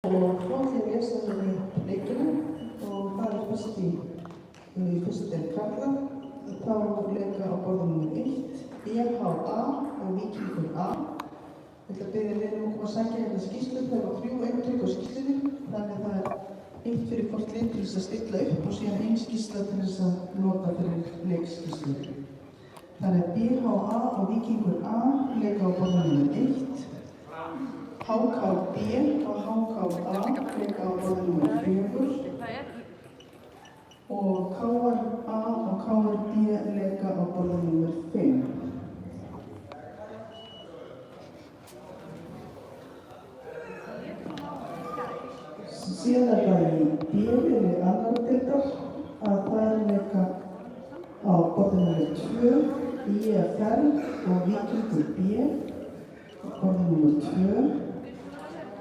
Og frá því að lesa þenni leikinu og það fyrst fyrst karla, þá leika á borðum nr. 1, BHA og Víkingur A. Ég ætla að biðja liðin að koma að sækja hérna skýrslu, það eru 3 eintöku á skýrslunni, þannig að það er eitt fyrir hvort lið til þess að stilla upp og síðan ein skýrsla til þess að nota fyrir leikskýrslu. Þannig að BHA og Víkingur A leika á borðum nr. 1, HKB og HKA leika á borðum nr. 4 og KRA og KRB leika á borðum nr. 5. Síðan er það í B-liði annarra deildar að þær leika á borðum nr. 2, IFL og Víkingur B á borðum nr. 2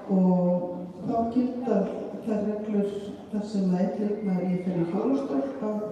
og þá gilda þær reglur þar sem einn leikmaður IFL í hjólastól að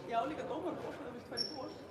Já, líka dómarbók, það vilst fara í bók.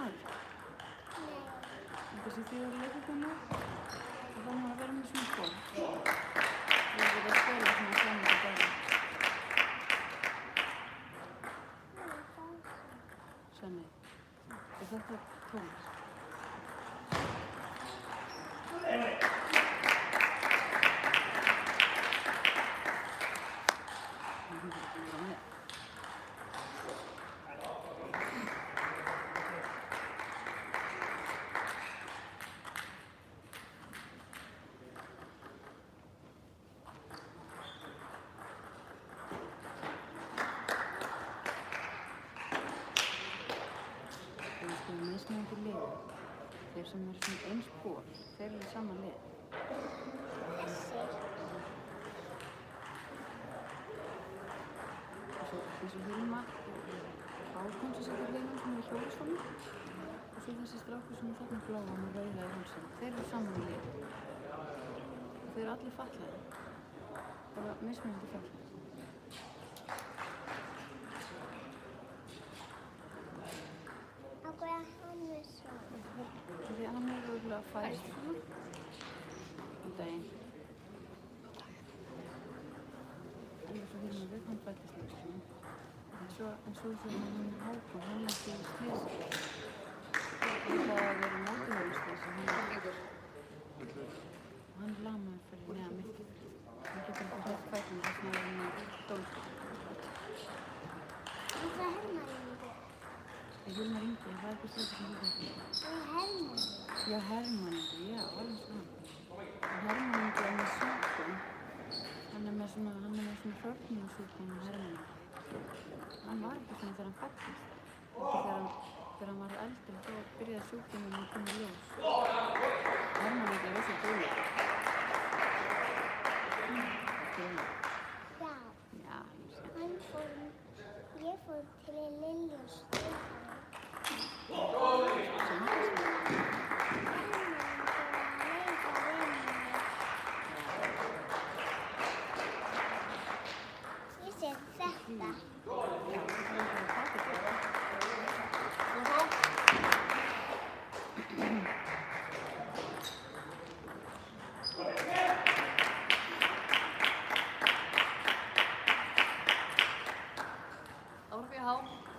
maður? Nei. Eitthvað sem þið eru leikakonu og þá maður að vera með svona skóla. Ég hef verið að spila svona saman til daginn. Svenni, er þetta tónlist? Mismunandi liði. Þeir sem eru svona eins ból, þeir eru í sama lið. Þessir. Eins og Hilma Hákon sem setur liðum sem er í hjólastónu og svo þessi strákur sem er þarna bláa með rauða í hálsinn. Þeir eru saman í lið. Og þeir eru allir fatlaðir. Bara mismunandi fatlaðir. Af hverju hann er svona? Því að hann er örugglega fæst svona um daginn. En svo Hilma við hann fættist líka svona. En svo þegar hann er Hákon, hann er ekki í slysi. Það að vera mótuhjólaslysi, hann er lamaður fyrir neðan mitt. Hann getur ekki hrætt fætum þess að hann er dómstóð. En það er Hermann Ingi. Hilmar Ingi, það er eitthvað slíkt sem ég veit. Það er Hermann. Já, Hermann Ingi, já, alveg svona. Hermann Ingi er með sjúkdóm. Hann er með svona hrörnunarsjúkdóm með Hermann Ingi. Hann var ekki svona þegar hann fæddist. Þegar hann var eldri þá byrjaði sjúkdóminn að koma í ljós. Hermann Ingi er þessi duglegur. Já. Já, Ég fór til Lilju og Stefán. Ég sé þetta. Árfi Há.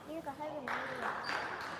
Ég er ekki að höfða mig.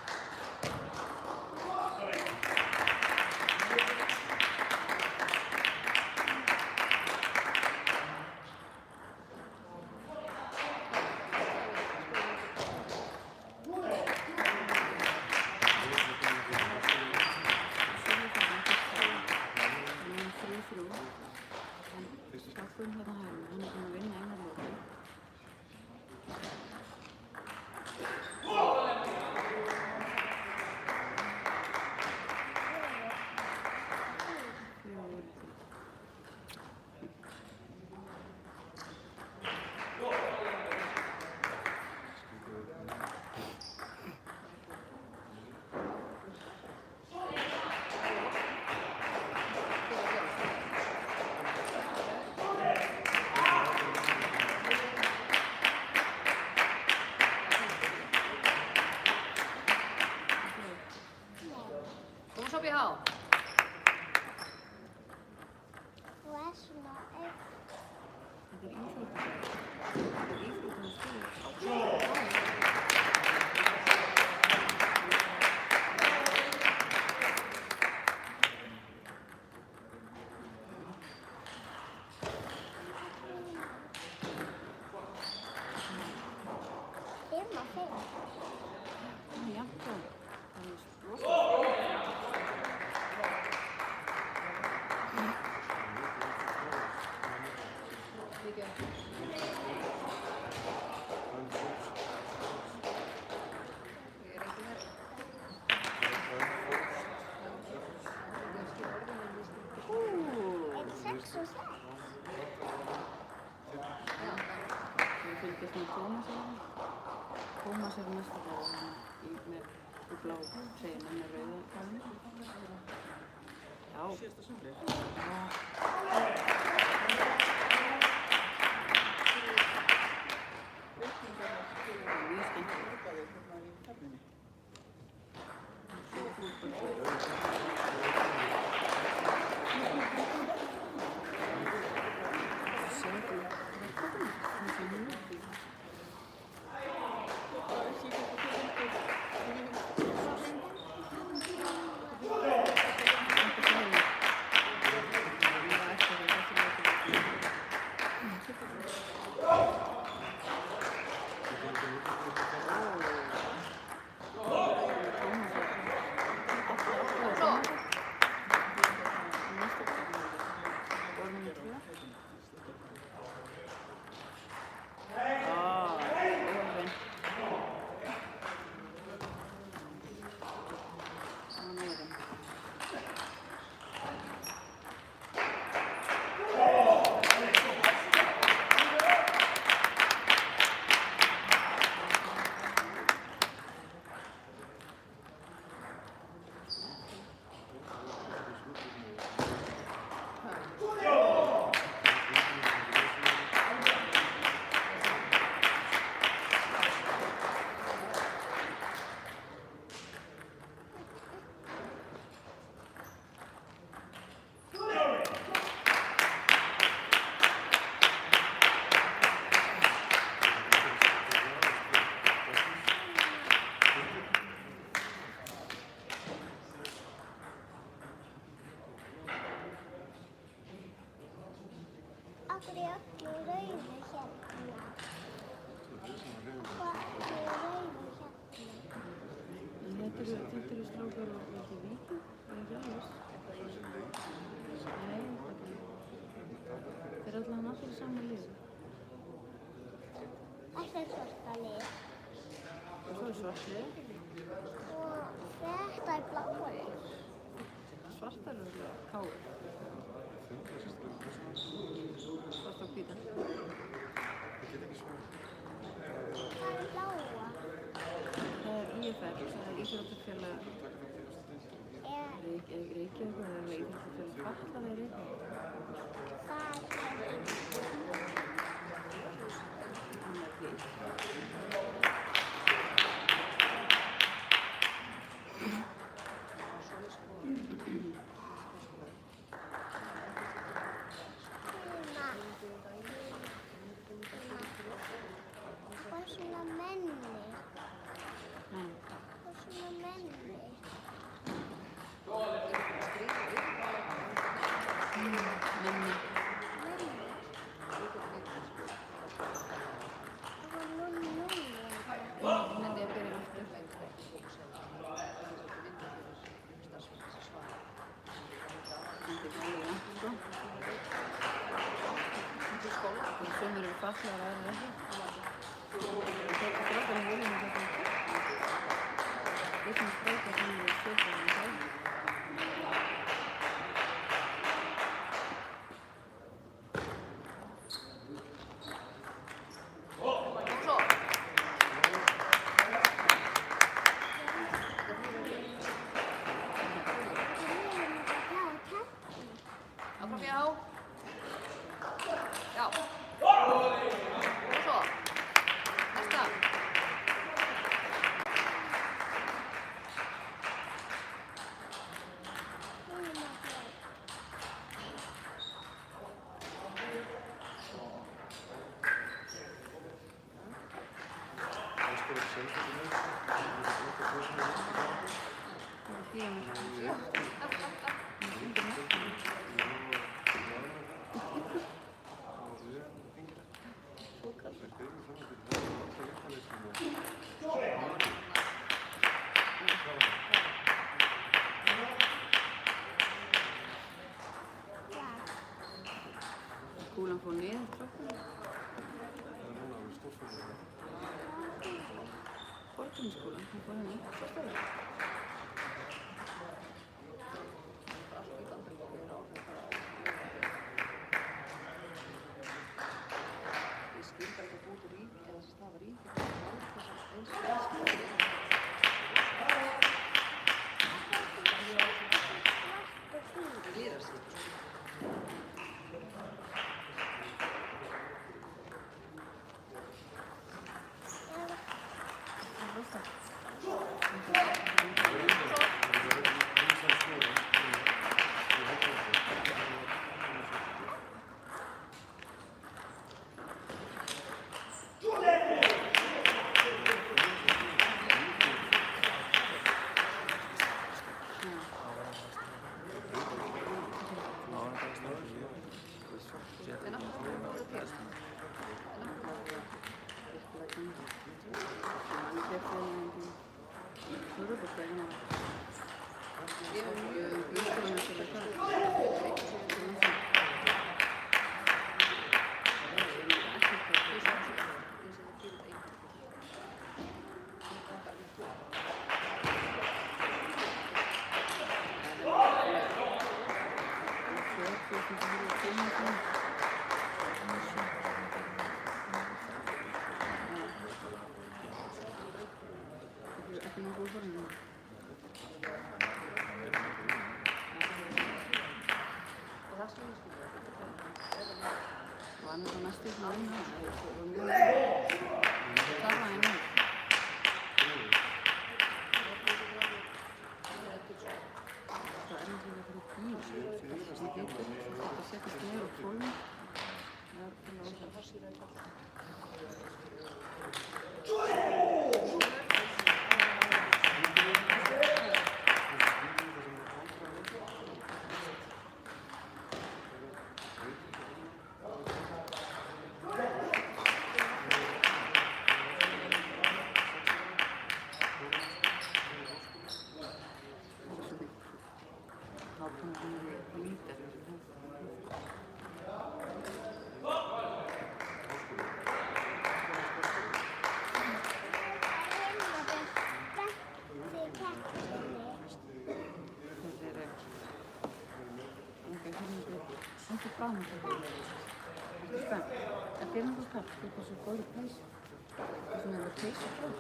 Árfi Há. Þú er svona auðvitað. Þetta er íþróttaskóli. Þetta er íþróttaskóli. Fimm og fimm. Það er jafnt hjá. Það er rosalega. Er sex og sex? Við fylgjast með Tómas á það. Tómas er mest að það með blá treyna með rauða kálmi. Já. Síðasta sumri. Mjög skemmtilegt. Hrópaði hérna í höfninni. Akkur er öllu rauðu hérna? Hvað er rauðu hérna? En þetta eru strákar og ekki Víking, ég er ekki alveg viss. Nei, þeir eru allavega allir í sama liði. Þetta er svarta lið. Og svo er svart lið. Og þetta er bláa lið. Svartar eru káir. Svart og hvítar. Hvað er bláa? Það er IFR, það er Íþróttafélag Reykjavík, það er Íþróttafélag Fatlaðra í Reykjavík. Það er Annar lið. Hvað er svona menni? Nei, Hvað er svona menni? minni. Menni. Það var núni. Minni að byrja aftur. Þetta er alveg langt, sko. Og sumir eru fatlaðir, aðrir ekki. Þetta er strákarnir viljum að þetta er kært. Þessum strákar sem eru svipað en það. Áfram já. Já. Og svo. Næsta. Kúlan fór niður tröppuna. Borgarneskúlan, hún fór henni upp svo stöðu. Ég skil bara ekki að búið til ríki eða þess að það var ríki. Það lýra sig. Og hann er þá næstu svona inn á það. Það var mjög það var henni. Það er náttúrulega fyrir bíl. Þessi getur þetta setjast niður á tólni. Það er til að ósað. ekki bráðum þetta. Þetta spennt. Það fyrir náttúrulega kall, þetta er svo góður peysu. Það er svona alveg peysu flott.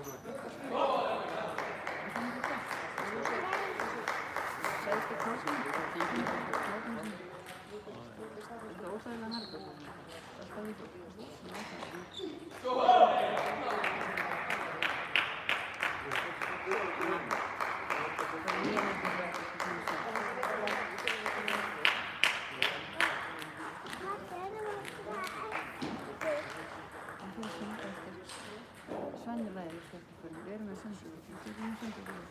Það er ekki gott. Sæði ekki pásinu, það er ekki pásinu sinni. Það er óþægilega harður. Það er líka. Svenni væri skemmtiförn, við erum með sendurvík, við erum með sendurvík.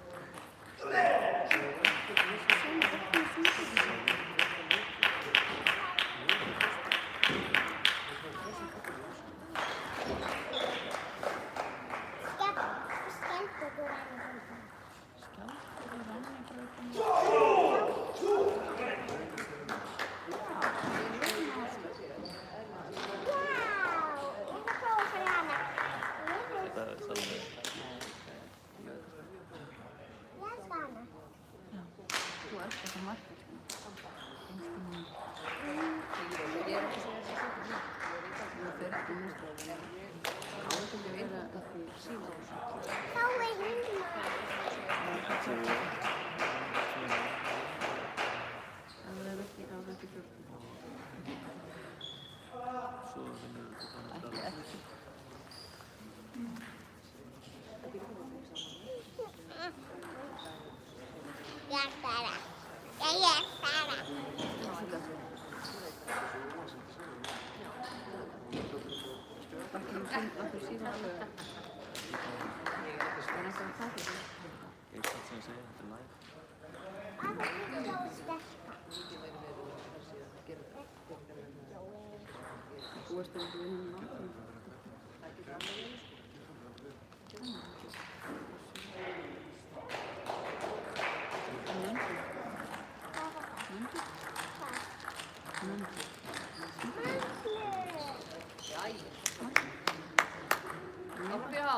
Þú ert ekki við henni náttúrulega.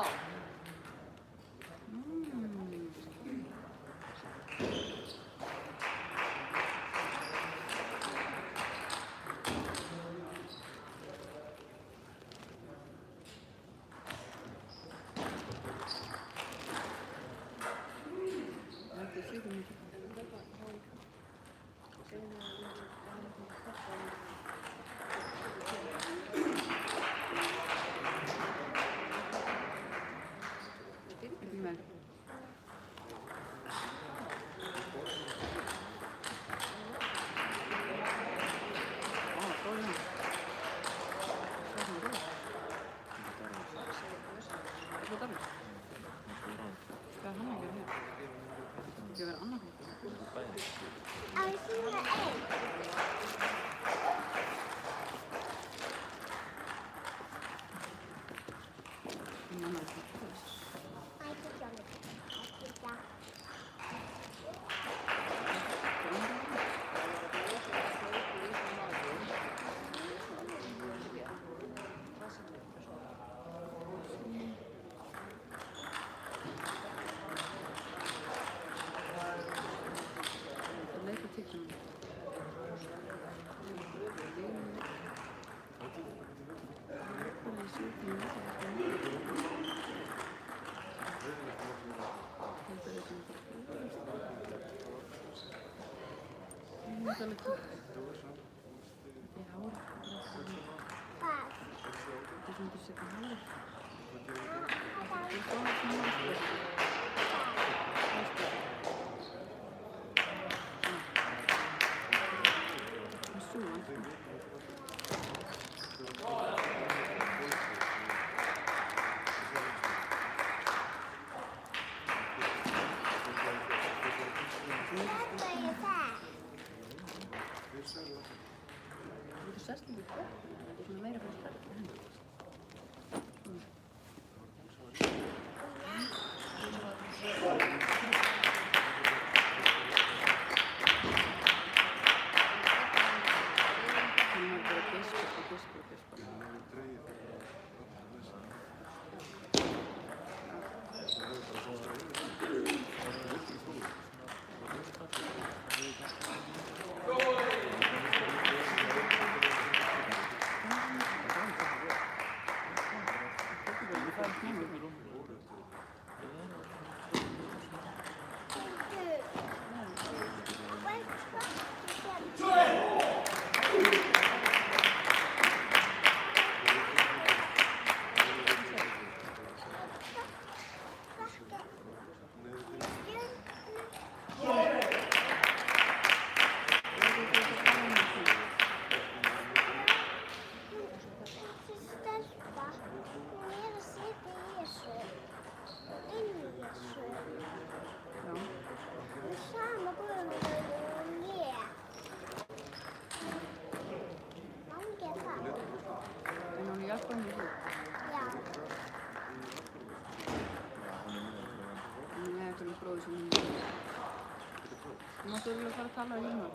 vilja fara að tala í hérna?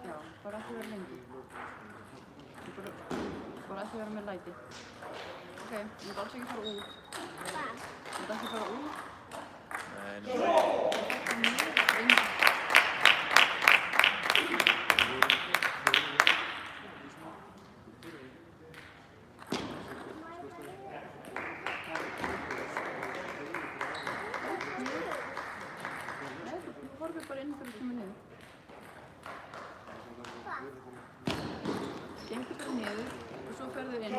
Já, bara ekki vera lengi. Bara ekki vera með læti. Ok, ég vil alls ekki fara út. Hvað? Ég vil ekki fara út. Horfið bara inn fyrir kemur niður. Gengur bara niður og svo ferðu inn.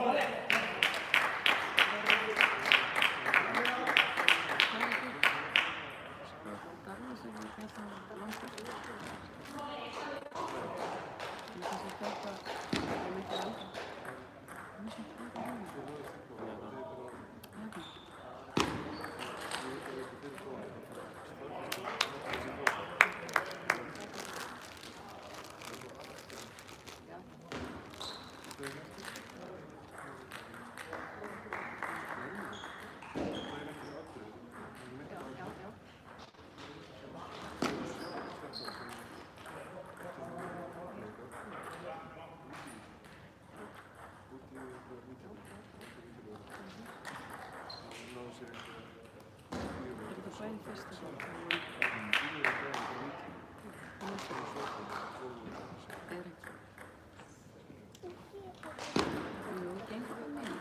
Garðið sem við þetta langar. En þess að þetta mikið aldrei. Það sem þetta hérna. Bæði fyrst og svo. Jú, gengur við mig.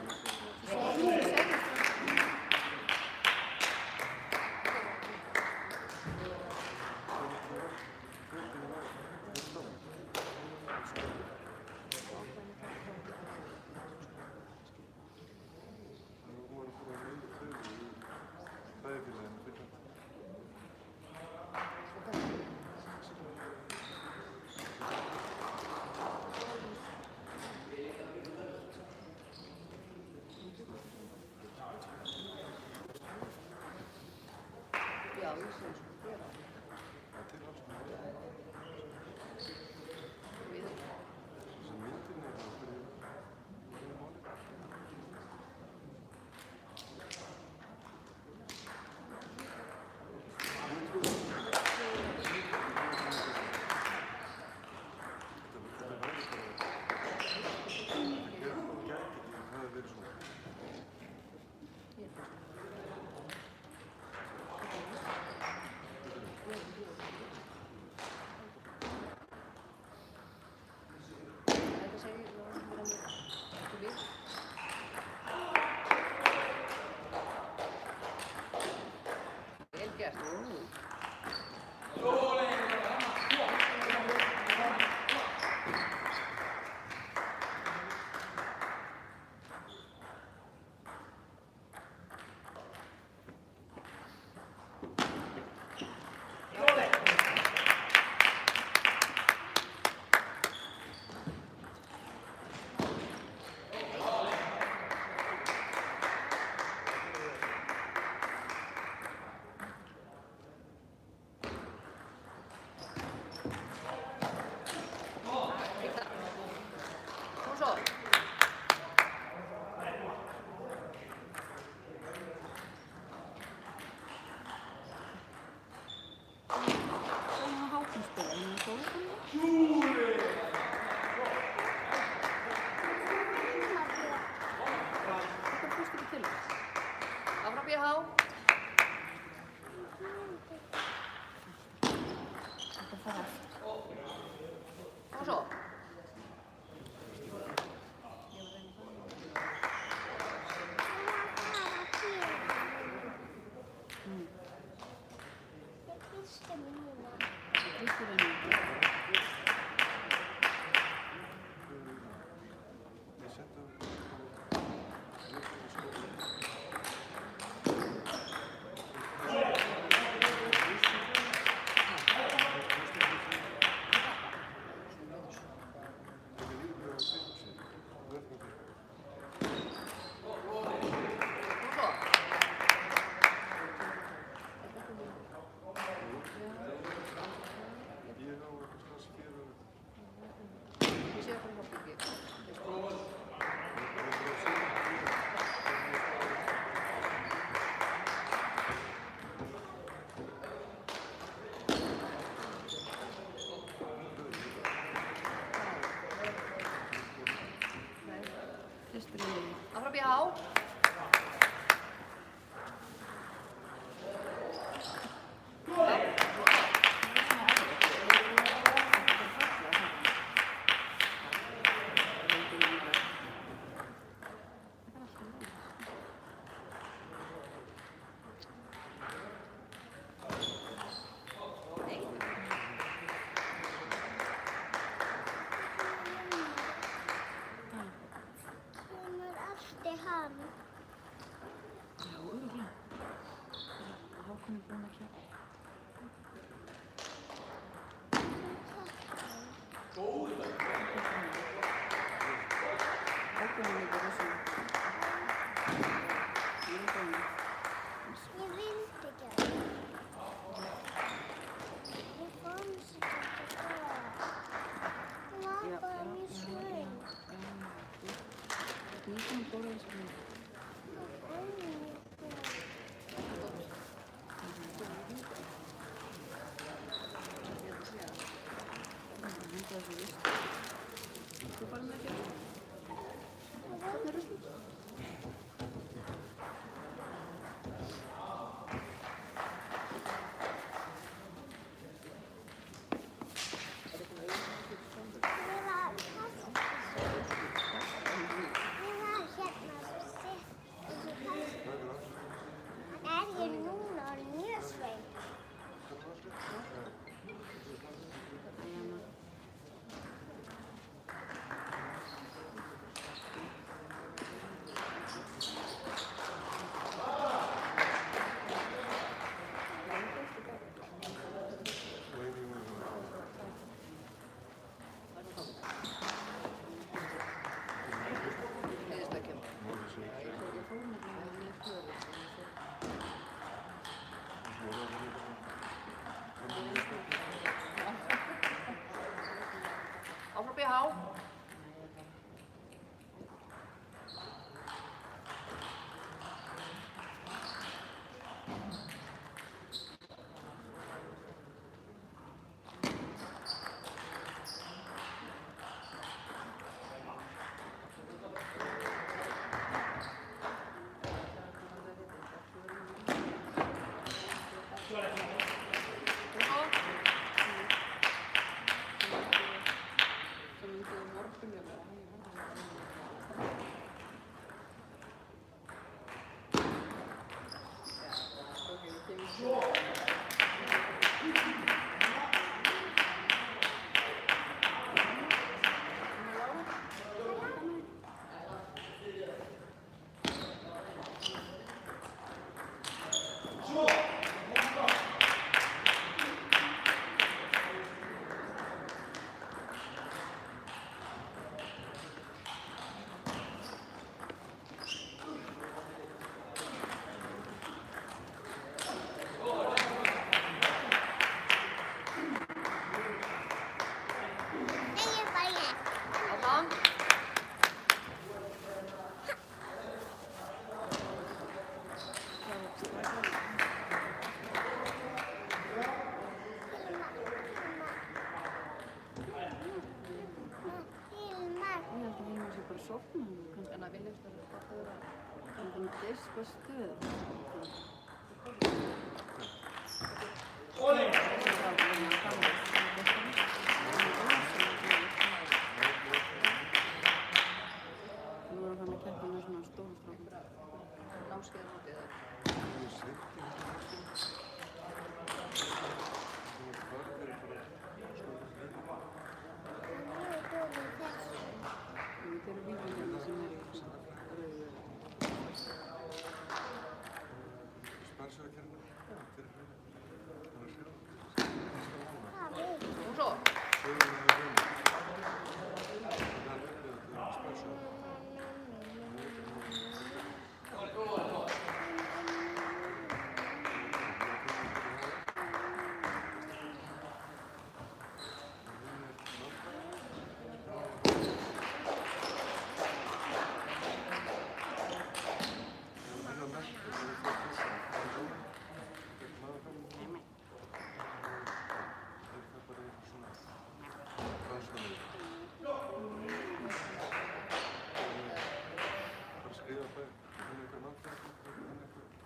hann að keppa. Ákveðin líka rosalega. Ég vildi ekki að það. Ég fannst ekki að það var bara mjög svöng. Nýbúin að borða þessu mynd. Þú farið með ekki? Hvernig er það? Áfram BH. En að vilja eftir að það er að Dispa stöð. Nú erum við að keppa með svona stóru strákum. námskeiðamótið eða Þetta eru víkingarnir sem eru í rauðu.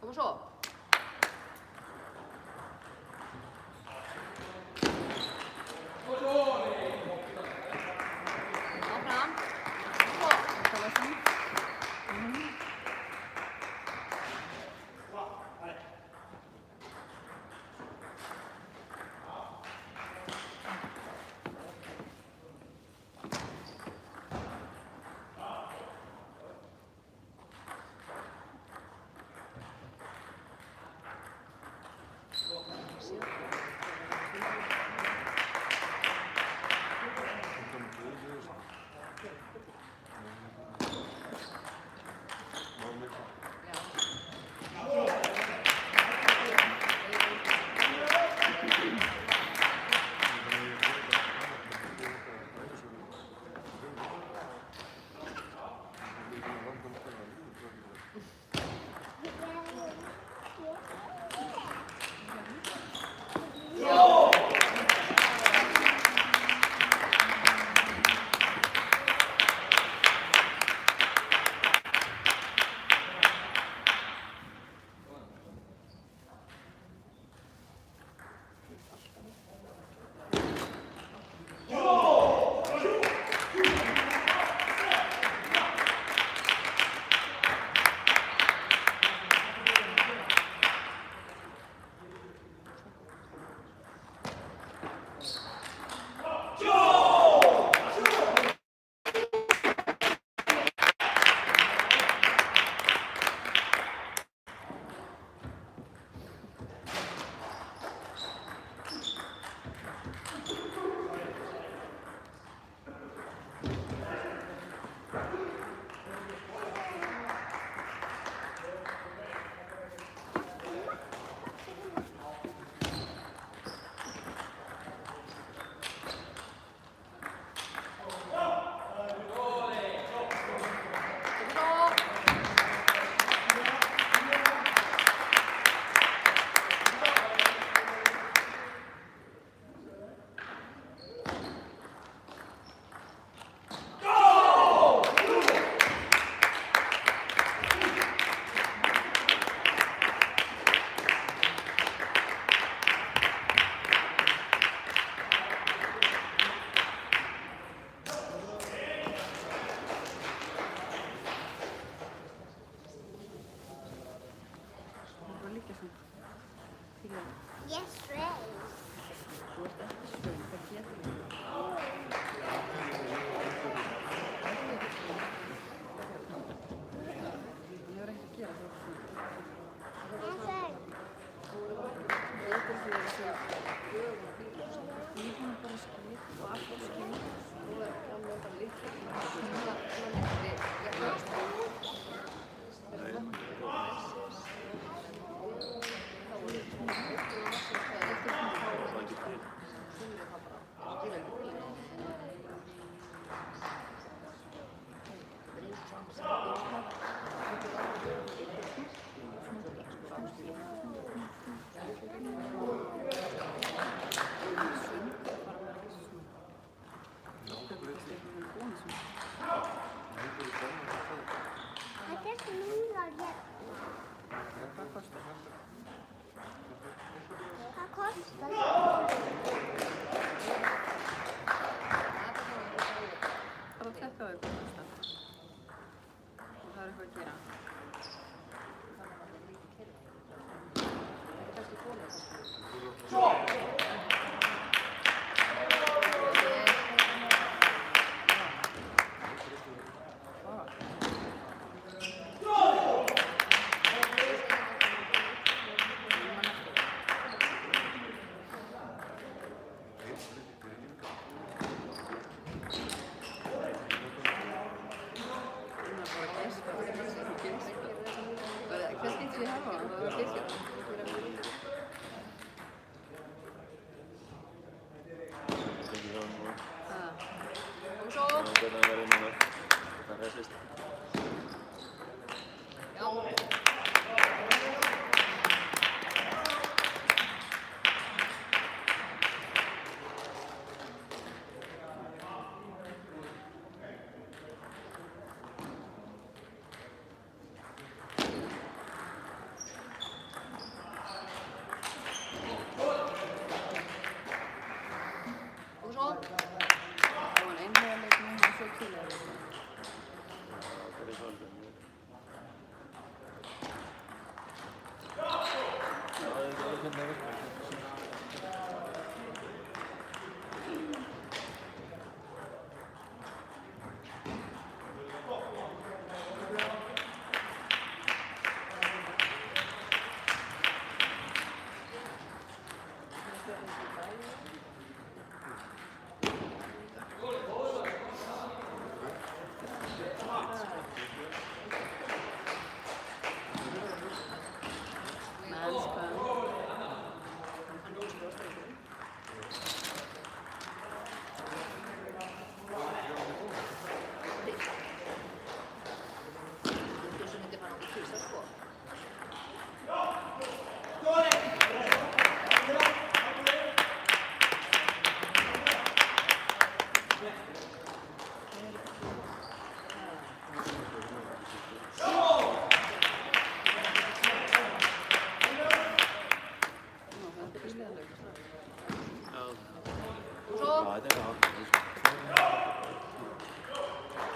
og svo og svo áfram og svo Það var svona. det sista. Já. Og svo? Það var einhverja leiknum og svo kýlega leiknum. Det är svolítið. Ja, det är lite mer. Ja, det är bra.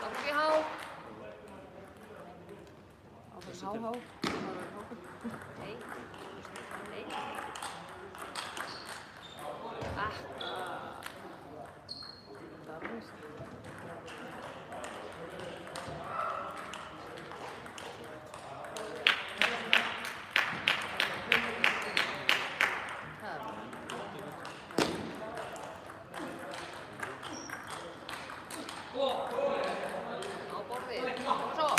Upp í há. Áfram há, há. Nei. Nei. Ah. Það er rosa. Á borðið. Og svo.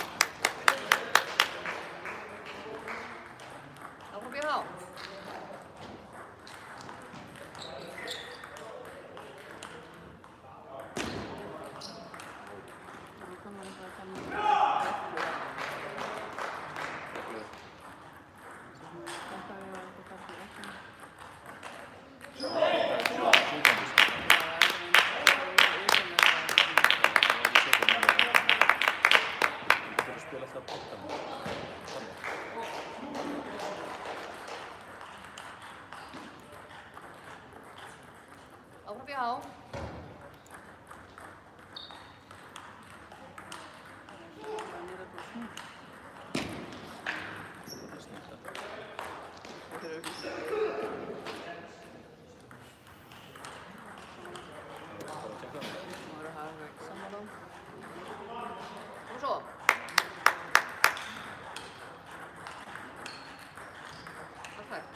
Áfram í há. Áfram í há. Og svo. Perfekt.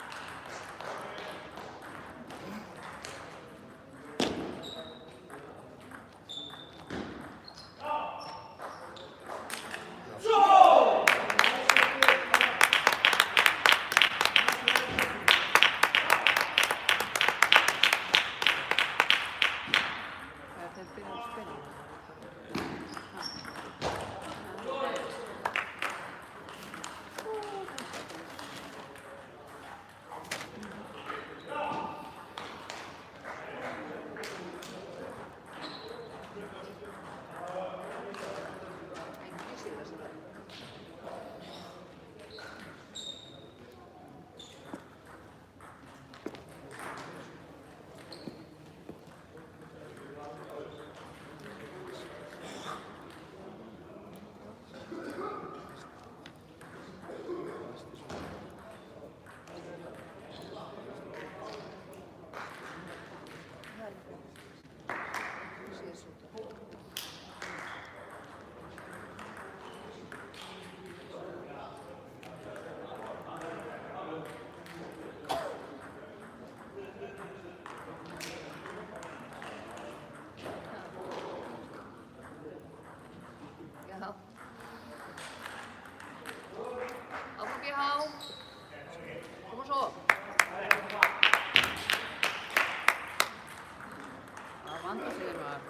Já. Áfram í há. Koma svo. Það vandar sig maður.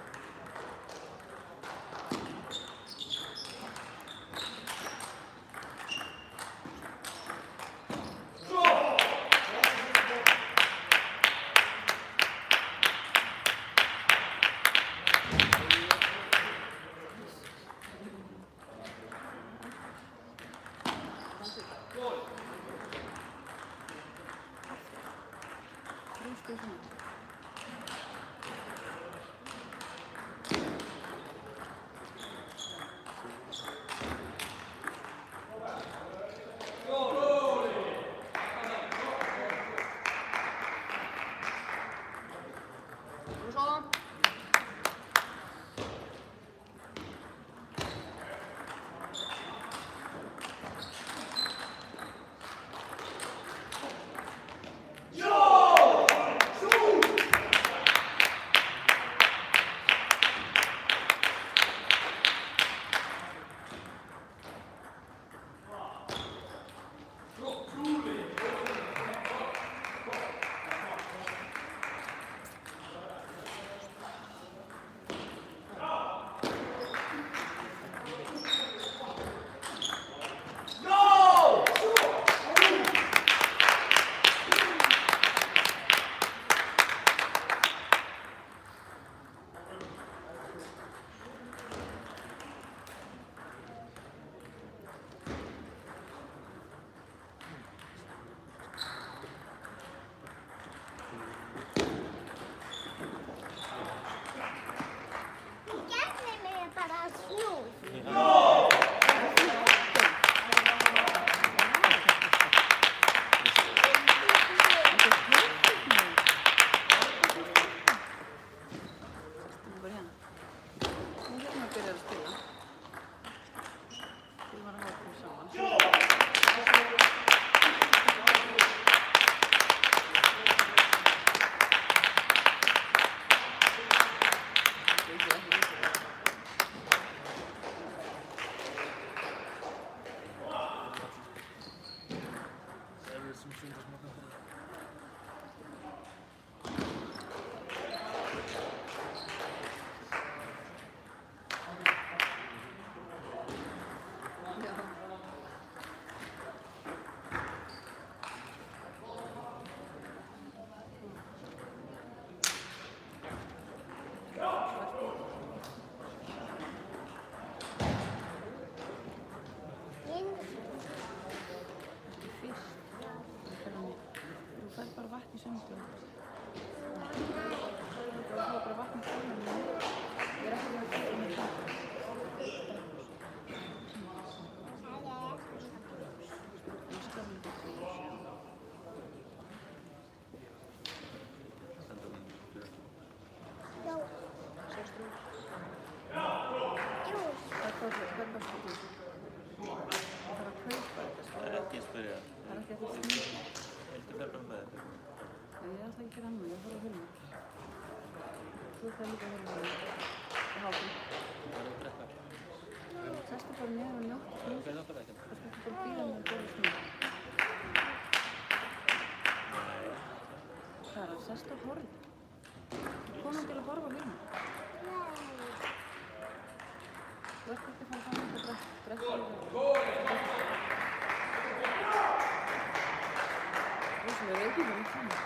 Svo. Gerði mig bara snúð. Nú bara hérna. Nú hérna byrjar að spila. Við varum að hafa komið saman. Þú fær bara vatn í sundlu. Þú fær bara vatn í sundlu. Ég er ekki að koma með það. Hvað kostar þú? Það þarf að kaupa þetta. Það er ekki að spyrja. Það er ekki að þú snýr. Viltu vera bara með þetta? Ég ætla ekki að gera annað, ég fór að hulma. Þú ætlaði líka að hulma þig. Og hátum. Það er að drekka. Sestu bara niður og njótt. Það er náttúrulega ekki. Það skal bara bíða með að bóla snúð. Hvað er það? Sestu að horfa. Komum til að horfa á hulma. Þú ert ekki að fara saman til að drekka í það. Þú sem er reykið það mikið saman.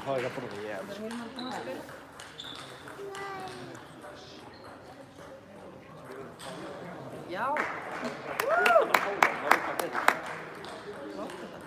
Það er ekki að borða, ég Það er Hilmar búinn að spila. Já. Flott þetta.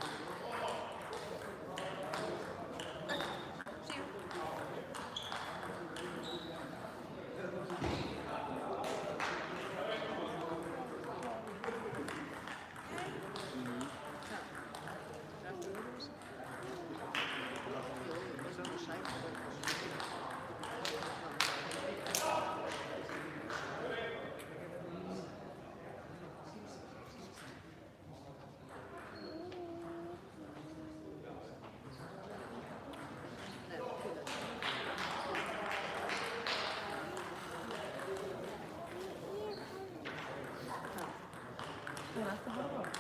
Það er alltaf að horfa á.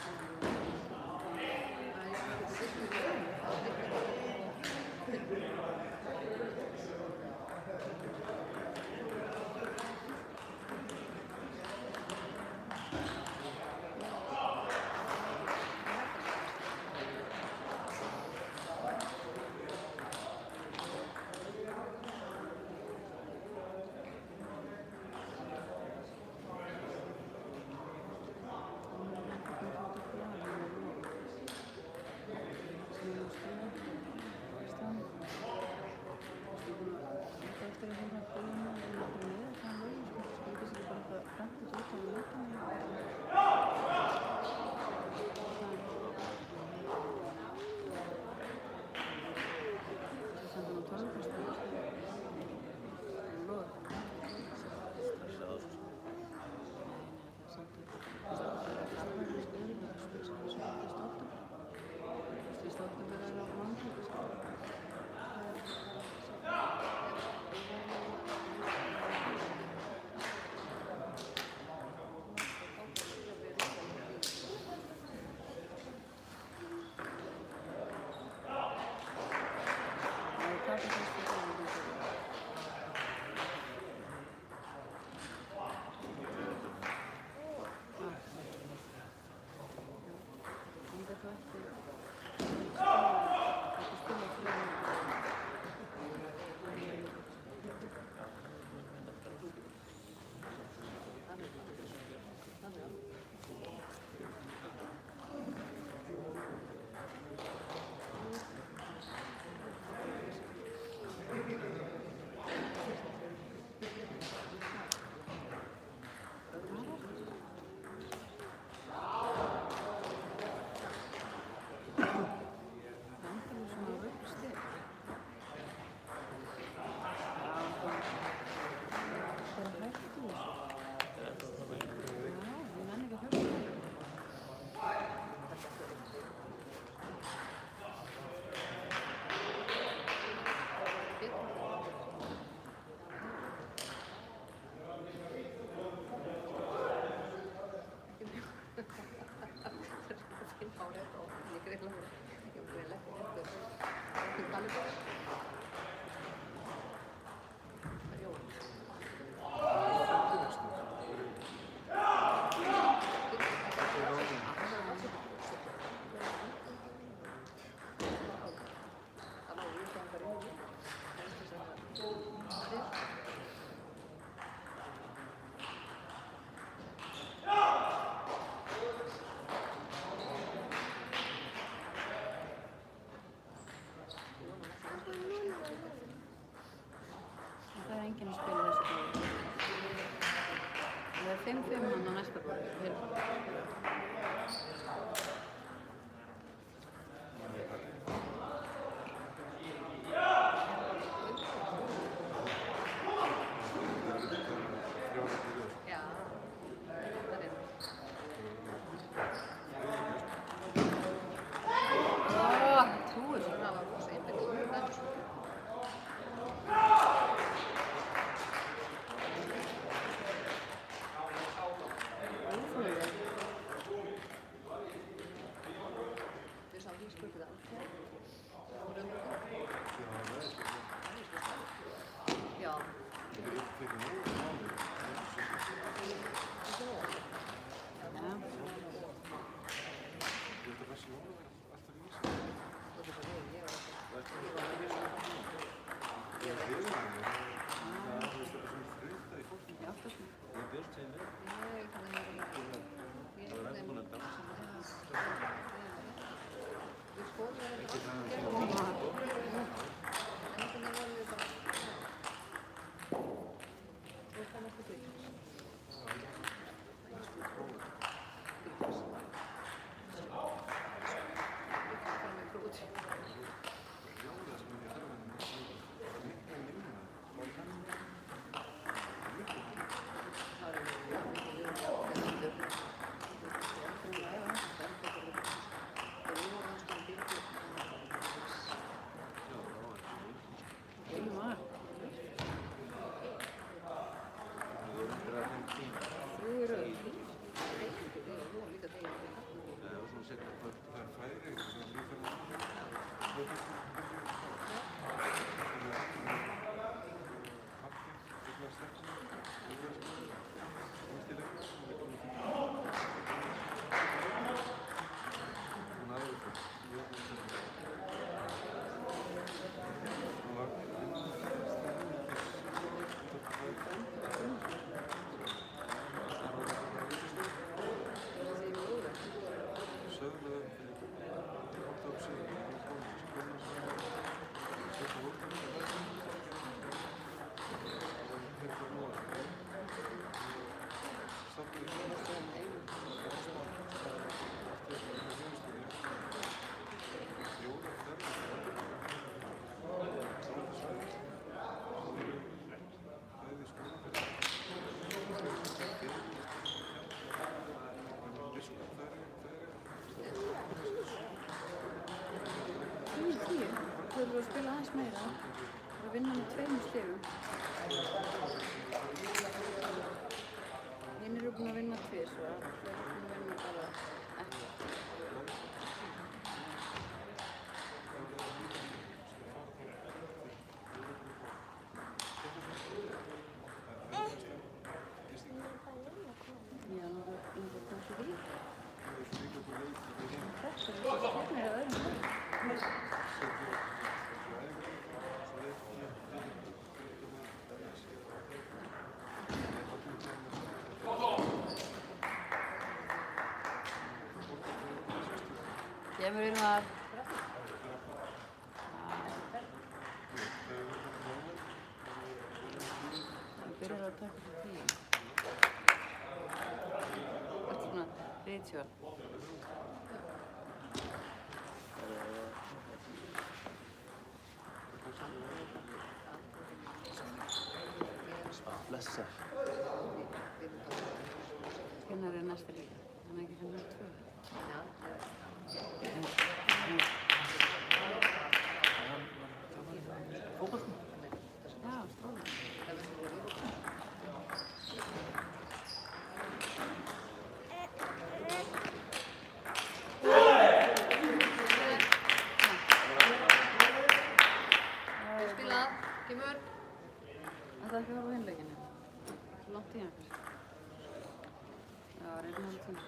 Það er enginn að spila þessu bóði. Það er 5-5 hann á næsta bóði. alltaf í þessu. þurfum að spila aðeins meira og vinna með 2 stigum. Hinn eru búin að vinna 2 og þeir eru búin að vinna bara ekki. Já, nú er það komið svo vík. Þetta er þessi hérna á öðrum leik. Kemur Ylvar. Það byrjar að taka fyrir því. Þetta er svona ritual. Blessa. Kennari er næsta líka, hann er ekki fyrir 2. Fótbolta? Já, stróðan. Spilað, kemur. Það er ekki að horfa á hinleikinu. Svo langt í hann kannski. Já, reynum hann tíma.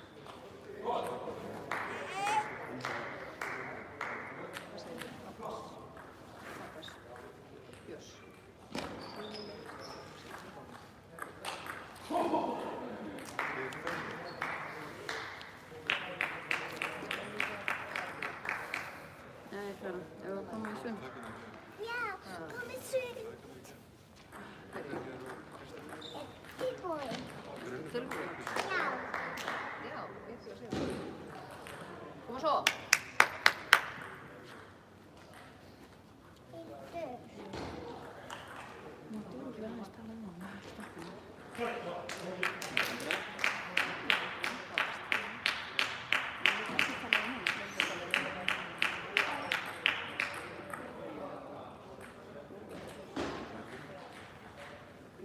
Nei, Klara, ef við komum í sund. Já, komið sund. Tilbúin. Tilbúin. Já. Já, ég ætla að segja það. Koma svo. Máttu örugglega aðeins tala um hann, hann er stoppinu.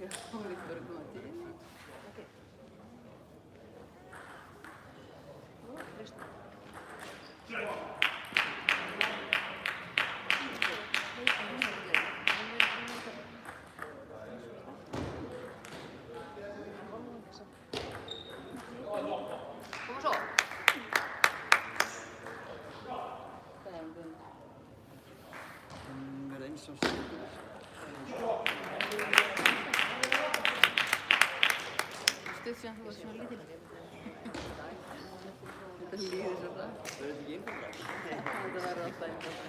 Já, hún vil bara koma til. Koma svo. Það er um Hún er eins og sigur. stuð síðan þú varst svona lítill. Þetta líður svo það. Það er ekki einfallega. Þetta verður alltaf einfalt.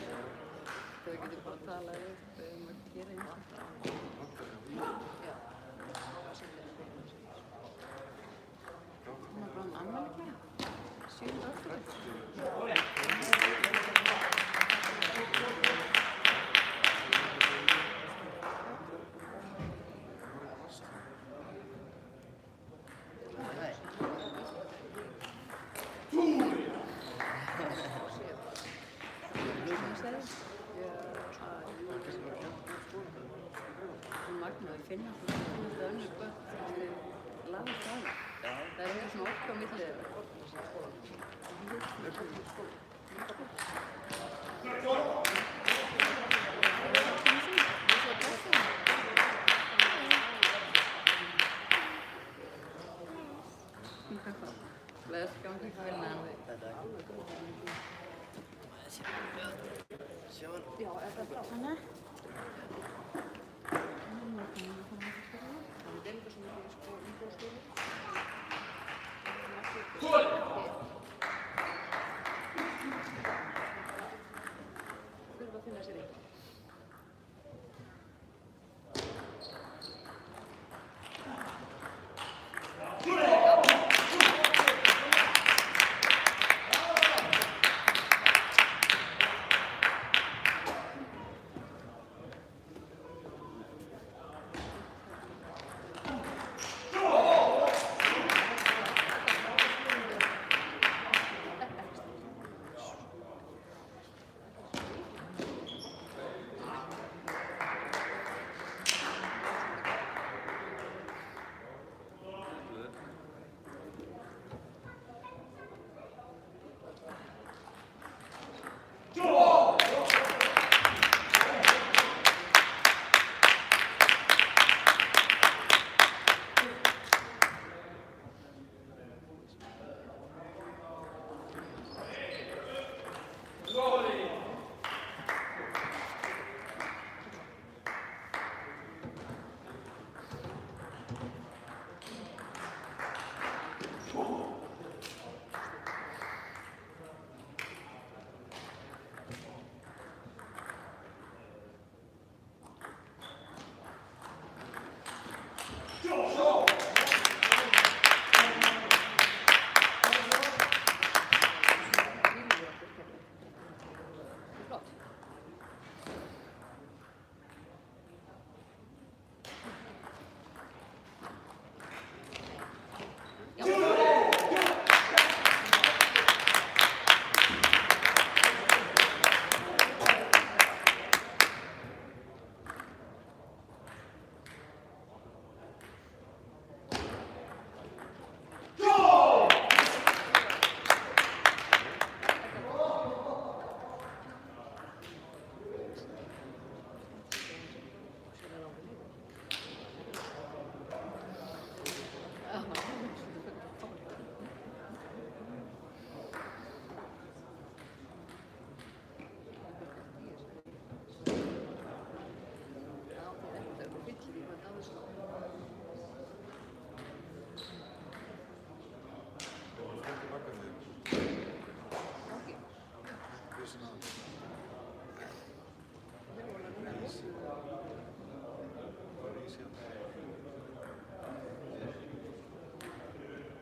Þau getur bara að tala um að gera eins. Hún er bara um afmæli Klara. 7. október. Magnaður finna þetta önnur börn laga það. Það er eitthvað svona orka á milli þeirra. Bless, gangi ykkur vel með hann. Þetta er sjá hann. Já, er það blá? Hanna? Það er líka svona í sko umboðsstofu. Þurfa að finna sér eitthvað.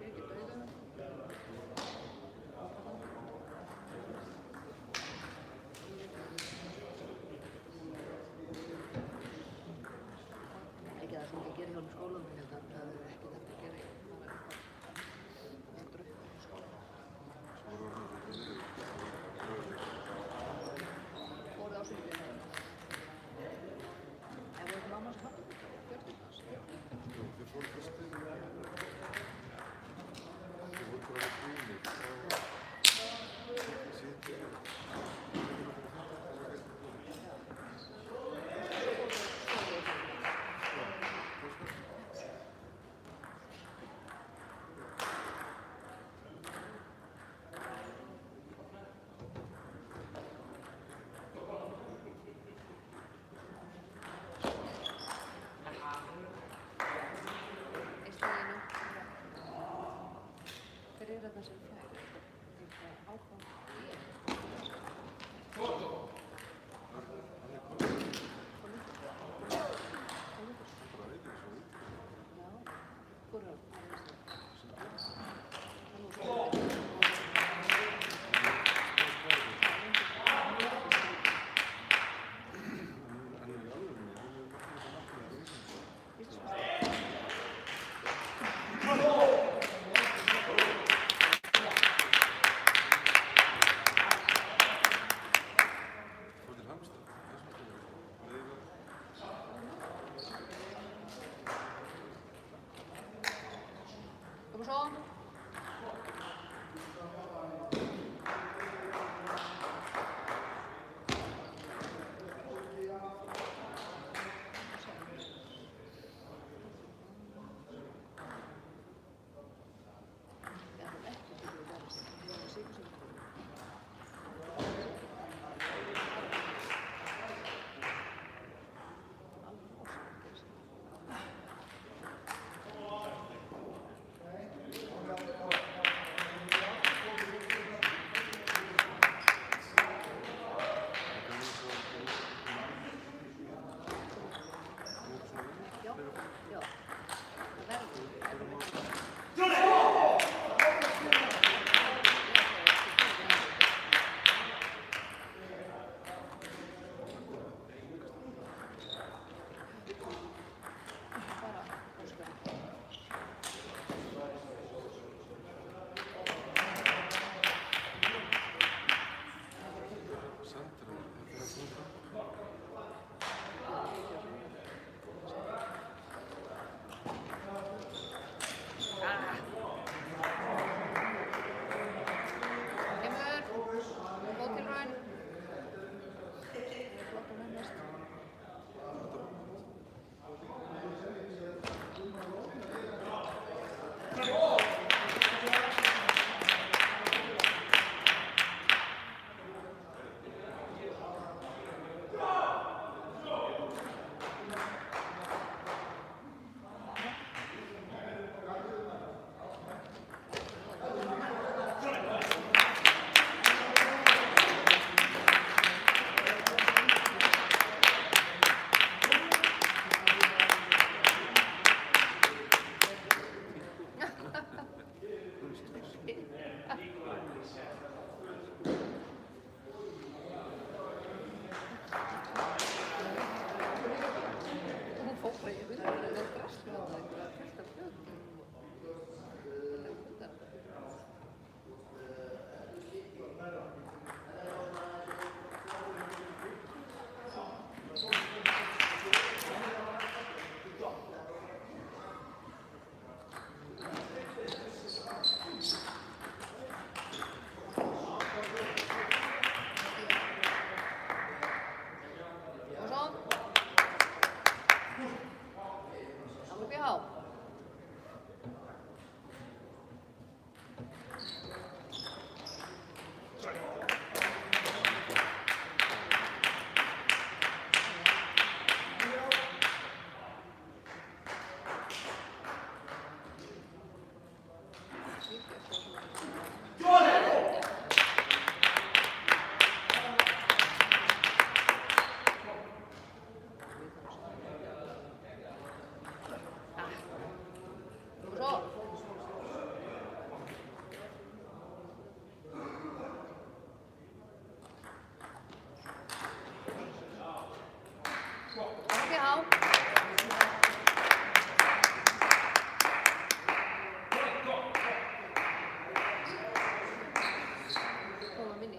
Birgir dauða. Ekki það sem ég gera hjá hann í skólanum, ég held að það er ekki þetta að gera bara eitthvað upp á skólanum. Fóruð á sunnudegi.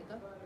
þetta.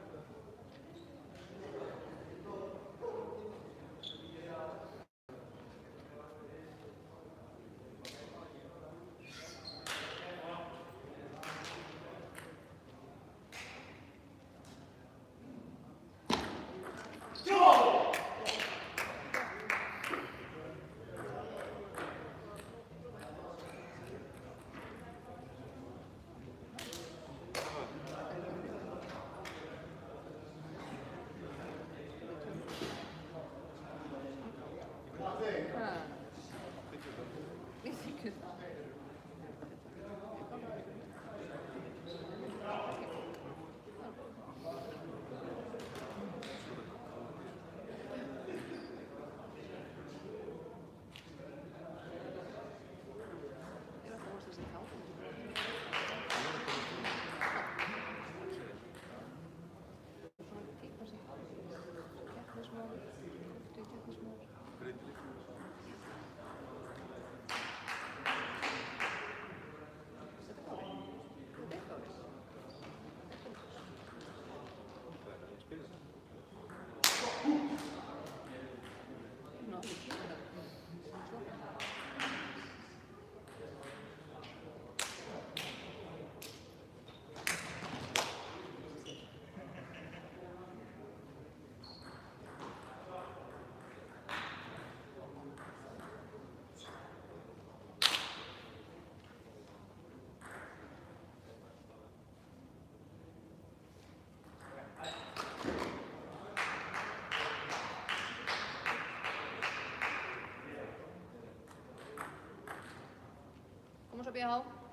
Vamos upp í há.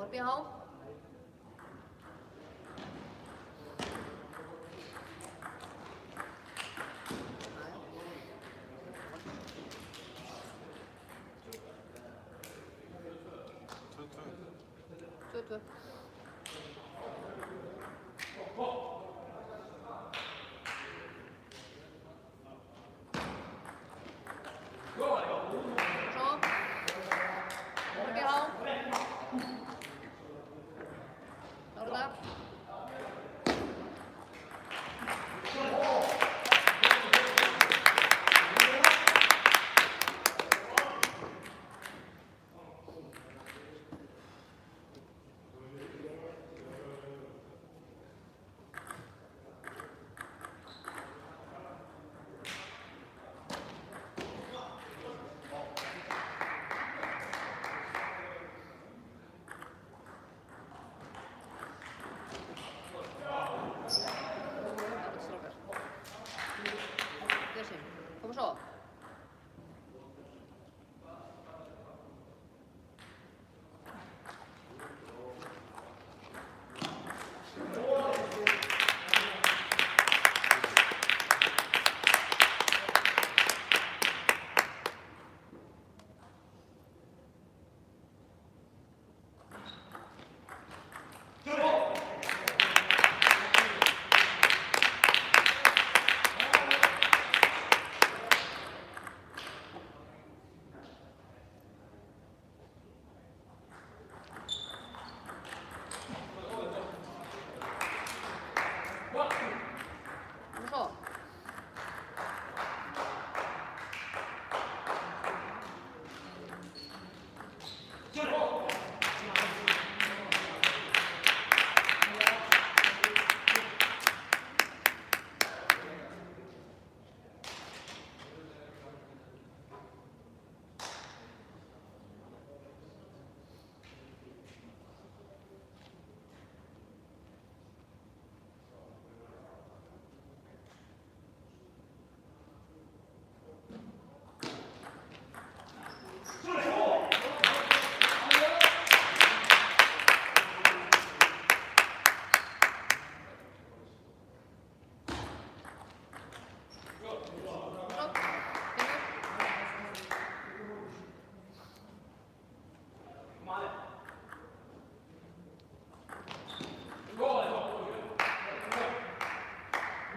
Upp í há. Tvö, tvö.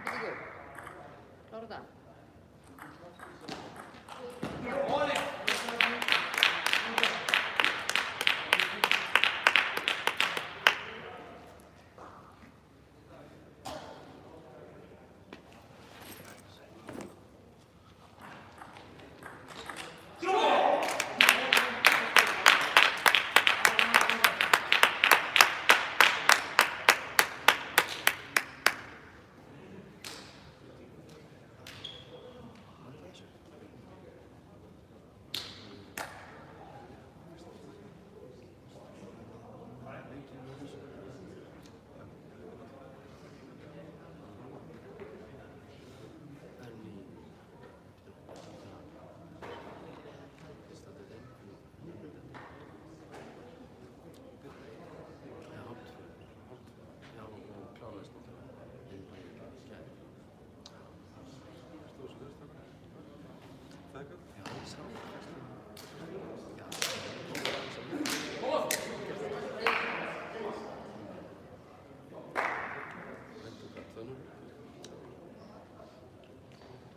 Uppbyggingu. Klára þetta.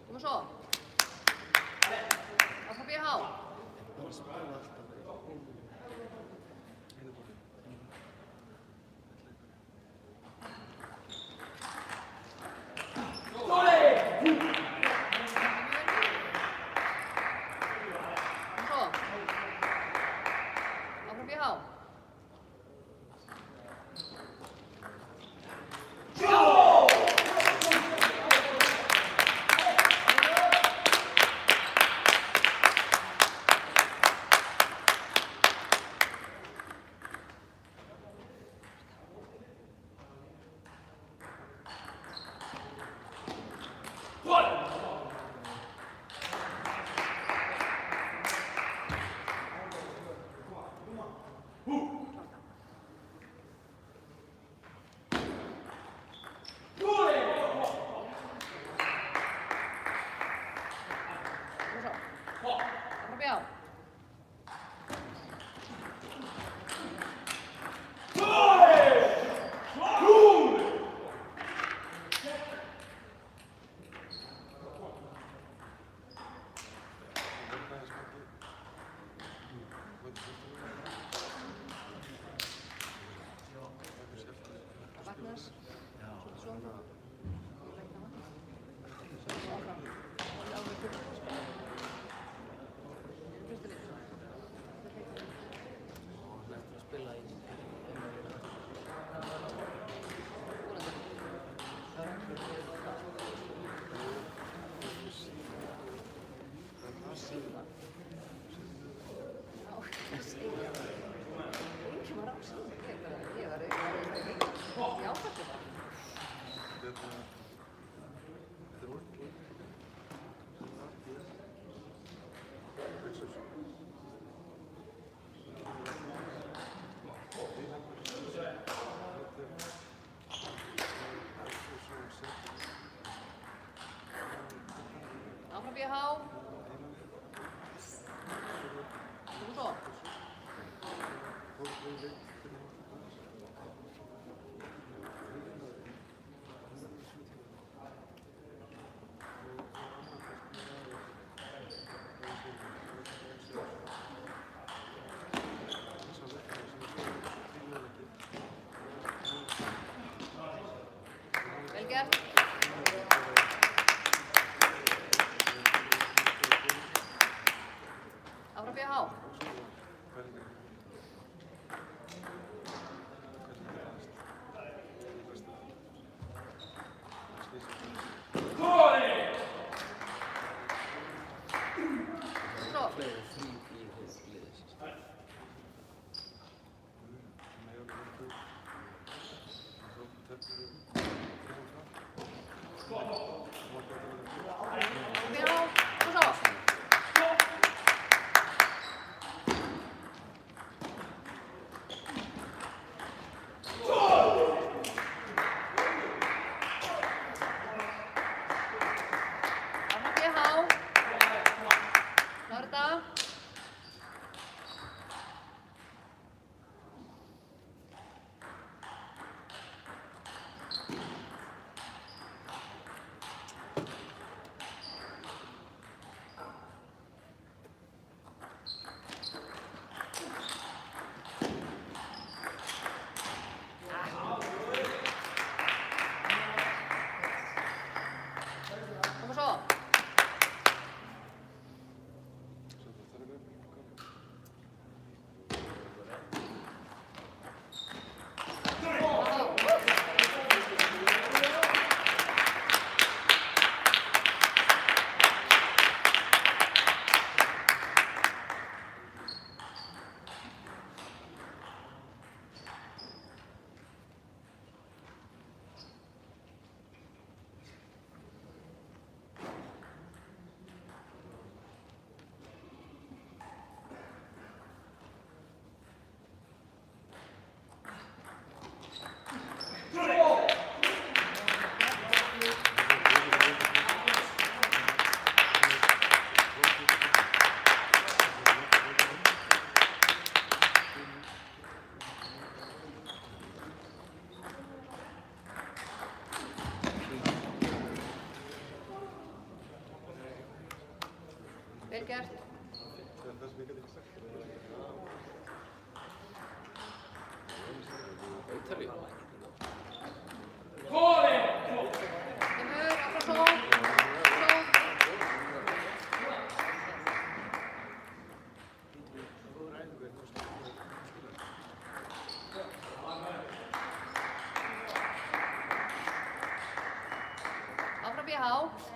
Koma svo. Áfram BH. Áfram BH. Koma svo. Vel gert. Áfram BH. Svo. áfram svo. Áfram BH.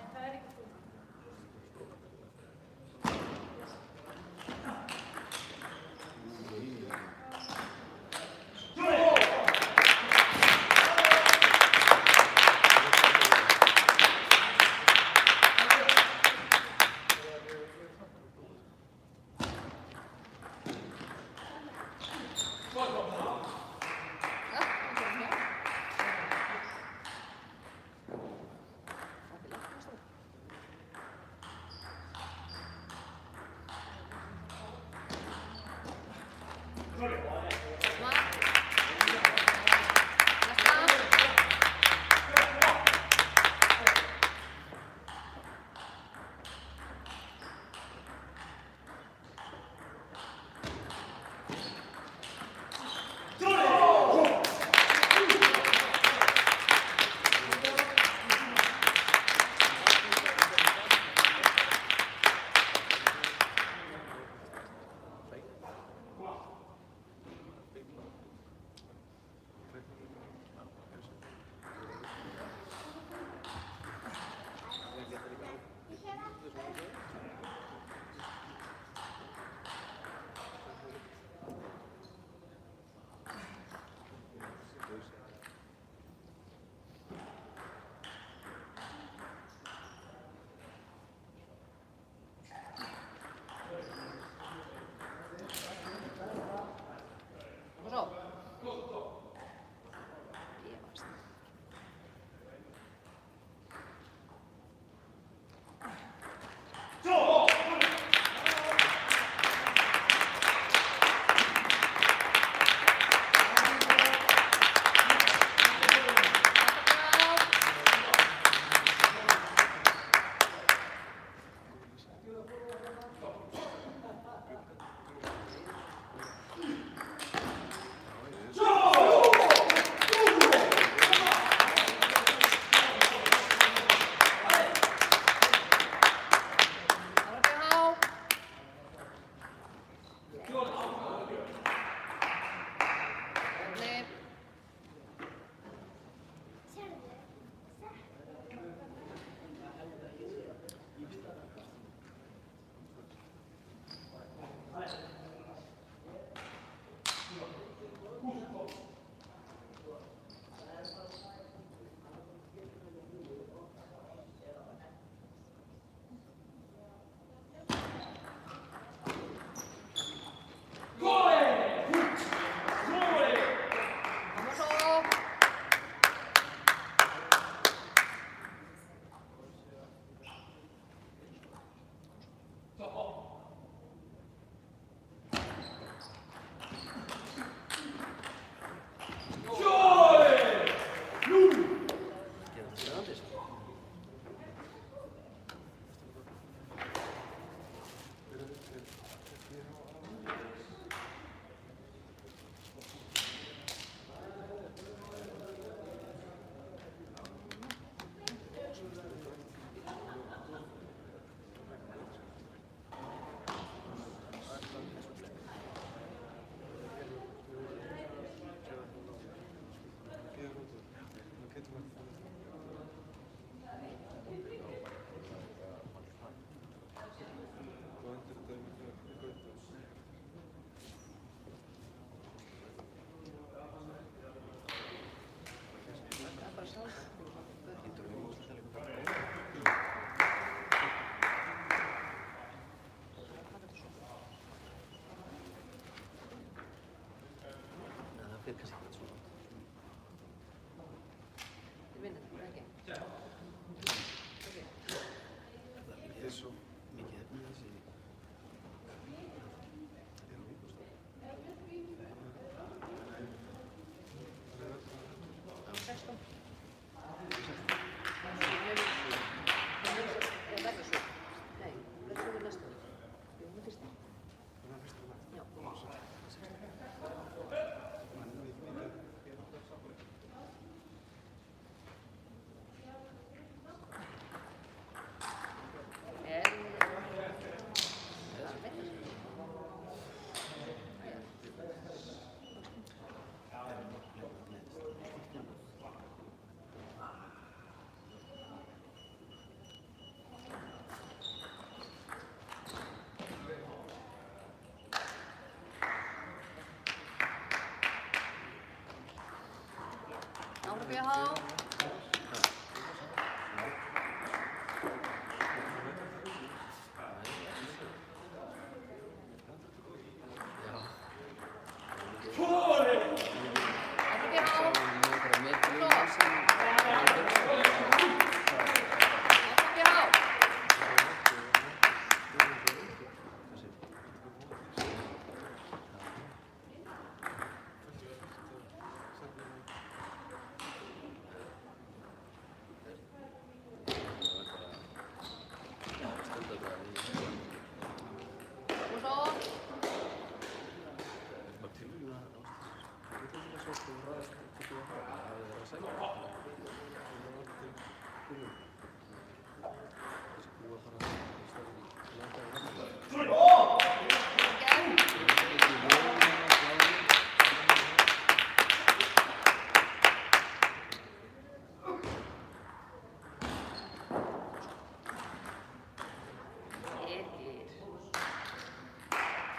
BH.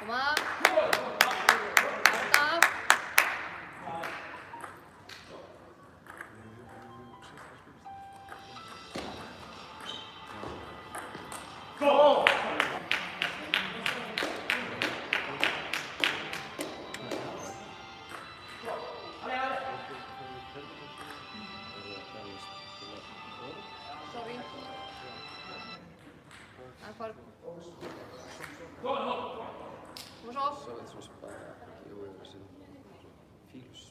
Koma. Alltaf. Sorry. Einfach. Kom svo. Svo er það bara ekki og yfir sem fílus.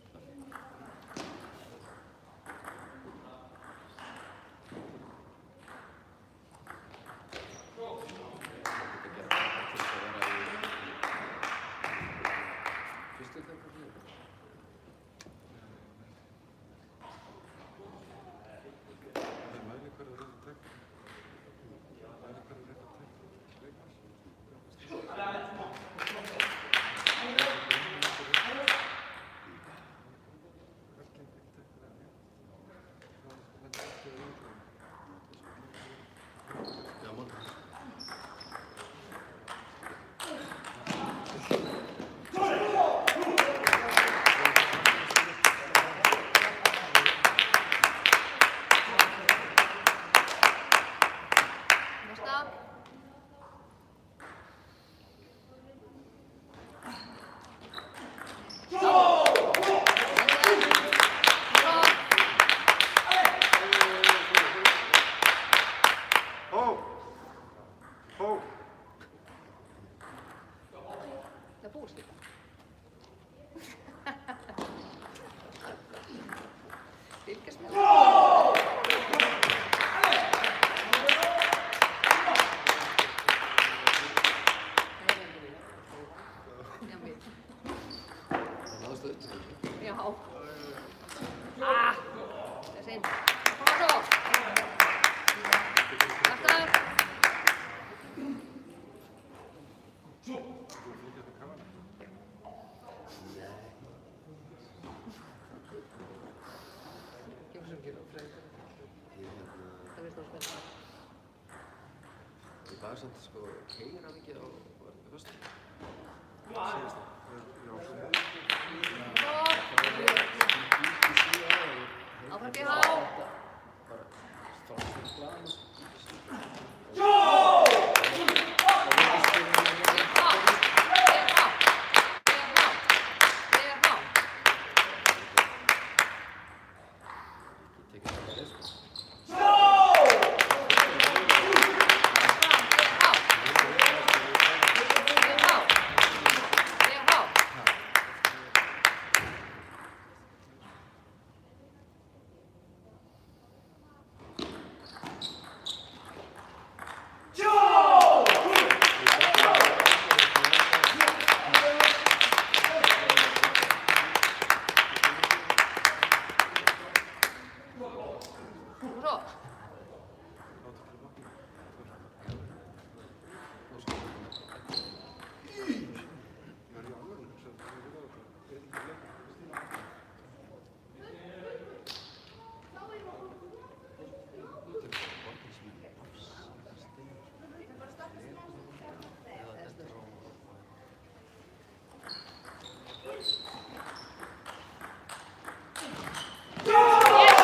Nästa. Det är positivt. Vilka smäller? Jag vet. Það náðist auðvitað. Já. Ah! Det är synd. Kom så. Nästa. Kemur sem gera frekar. Það veist þú spennandi. Ég bara samt sko keyra mikið á höstum. Áfram BH. Bara stráðum glæðum. Ég tekið það með sko. Yes!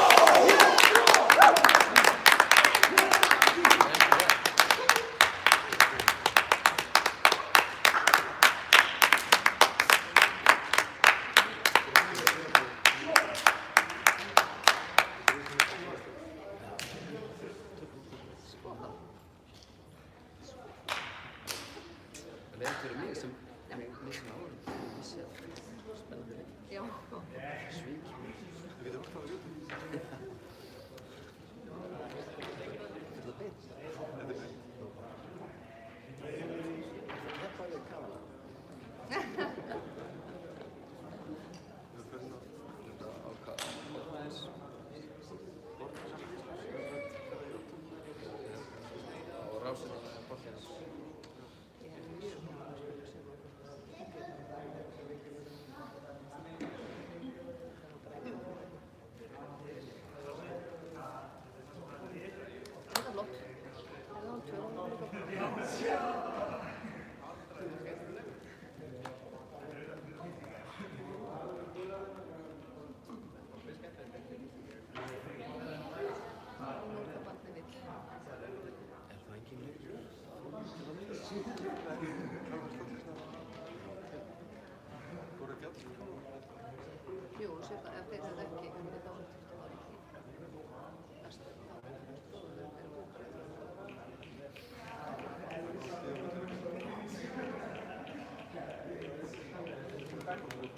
Þetta beint. Þetta er beint. Þetta er kameran. Þetta á aðeins. Og rásinn á borðins. Ég hef mjög gaman að spila sem Þetta er flott. Það er tjóðan. Nólkabarnið vill. Er það engin leikur? Hvor er fjall? Jú, sér það, ef þeir hefðu ekki unnið þá þurfti það ekki best.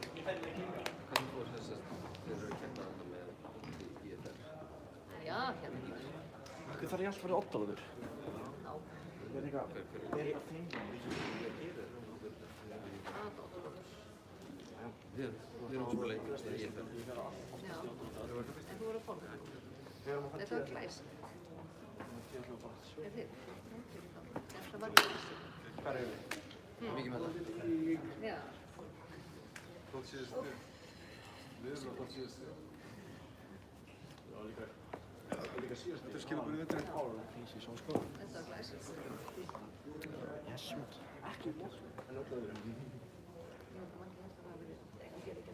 Hvernig fór þess að þeir eru að kenna þetta með IFR? Já, hérna ekki. Hvað þarf ég alltaf að vera oddalöfur? Já, Er eitthvað Við erum svo leikur að IFR. já. En þú voru að borða. Þetta var glæs. Er þið? Þetta var glæs. Hvað er við? Mikið með það. Já. Gott síðust þig. Við erum gott síðust þig. Þetta er skilabúrið veturinn. Þetta var glæs. Yes, ekki.